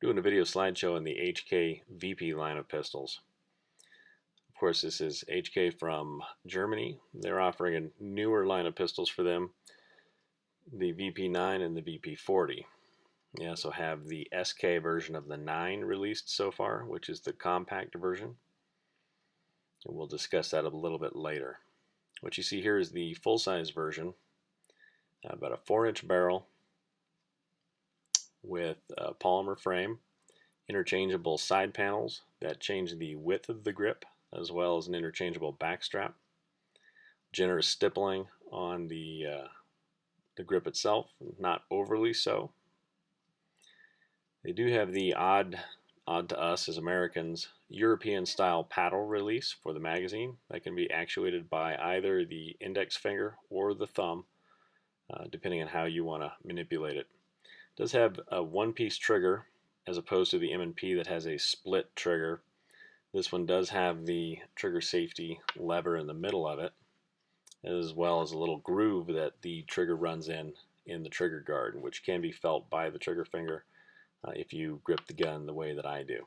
Doing a video slideshow in the HK VP line of pistols. Of course, this is HK from Germany. They're offering a newer line of pistols for them, the VP9 and the VP40. They also have the SK version of the 9 released so far, which is the compact version. And we'll discuss that a little bit later. What you see here is the full-size version, about a 4-inch barrel with a polymer frame, interchangeable side panels that change the width of the grip, as well as an interchangeable back strap, generous stippling on the grip itself, not overly so. They do have the odd to us as Americans, European style paddle release for the magazine that can be actuated by either the index finger or the thumb, depending on how you want to manipulate it. It does have a one-piece trigger as opposed to the M&P that has a split trigger. This one does have the trigger safety lever in the middle of it, as well as a little groove that the trigger runs in the trigger guard, which can be felt by the trigger finger if you grip the gun the way that I do.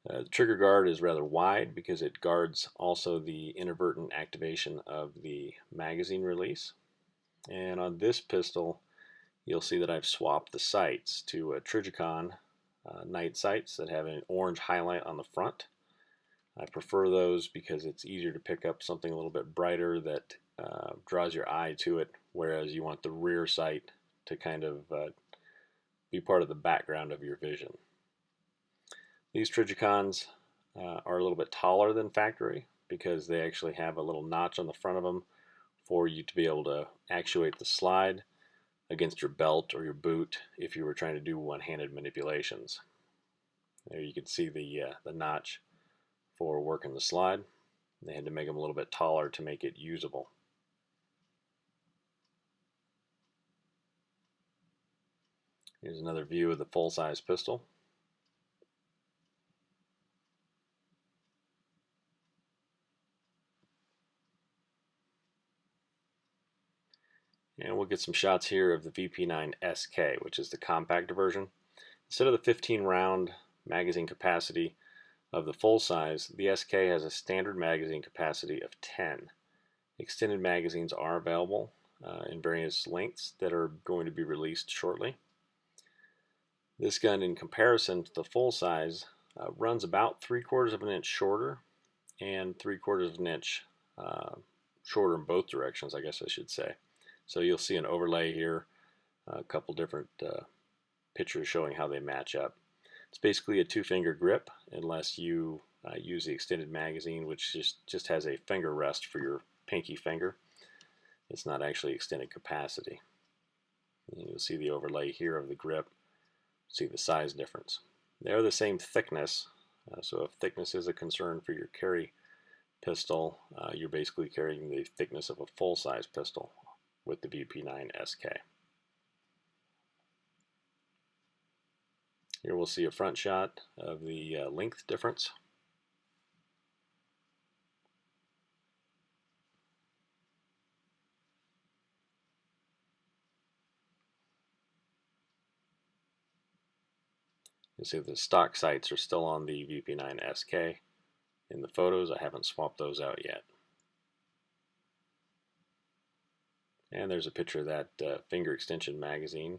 The trigger guard is rather wide because it guards also the inadvertent activation of the magazine release. And on this pistol, you'll see that I've swapped the sights to Trijicon night sights that have an orange highlight on the front. I prefer those because it's easier to pick up something a little bit brighter that draws your eye to it, whereas you want the rear sight to kind of be part of the background of your vision. These Trijicons are a little bit taller than factory because they actually have a little notch on the front of them for you to be able to actuate the slide against your belt or your boot if you were trying to do one-handed manipulations. There you can see the notch for working the slide. They had to make them a little bit taller to make it usable. Here's another view of the full-size pistol. And we'll get some shots here of the VP9SK, which is the compact version. Instead of the 15 round magazine capacity of the full size, the SK has a standard magazine capacity of 10. Extended magazines are available in various lengths that are going to be released shortly. This gun, in comparison to the full size, runs about 3/4 of an inch shorter and 3/4 of an inch shorter in both directions, I guess I should say. So you'll see an overlay here, a couple different pictures showing how they match up. It's basically a 2-finger grip unless you use the extended magazine, which just has a finger rest for your pinky finger. It's not actually extended capacity. And you'll see the overlay here of the grip. See the size difference. They're the same thickness, so if thickness is a concern for your carry pistol, you're basically carrying the thickness of a full-size pistol with the VP9SK. Here we'll see a front shot of the length difference. You see the stock sights are still on the VP9SK. In the photos, I haven't swapped those out yet. And there's a picture of that finger extension magazine.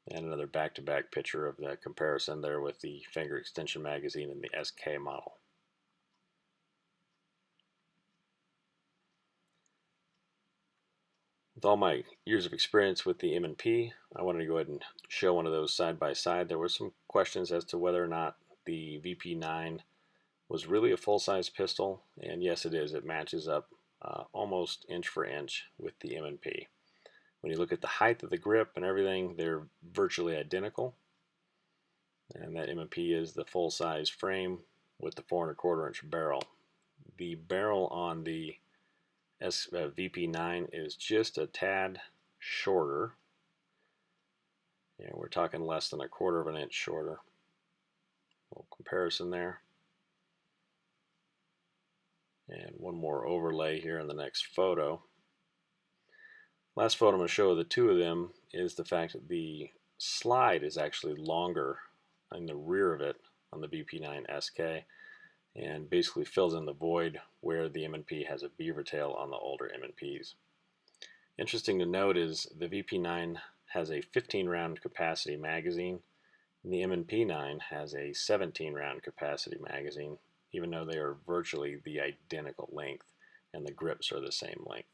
And another back-to-back picture of the comparison there with the finger extension magazine in the SK model. With all my years of experience with the M&P, I wanted to go ahead and show one of those side by side. There were some questions as to whether or not the VP9 was really a full-size pistol, and yes it is. It matches up almost inch for inch with the M&P. When you look at the height of the grip and everything, they're virtually identical. And that M&P is the full-size frame with the 4 1/4 inch barrel. The barrel on the VP9 is just a tad shorter. Yeah, we're talking less than 1/4 of an inch shorter. A little comparison there. And one more overlay here in the next photo. Last photo I'm going to show of the two of them is the fact that the slide is actually longer in the rear of it on the VP9SK and basically fills in the void where the M&P has a beaver tail on the older M&Ps. Interesting to note is the VP9 has a 15 round capacity magazine and the M&P9 has a 17 round capacity magazine, even though they are virtually the identical length and the grips are the same length.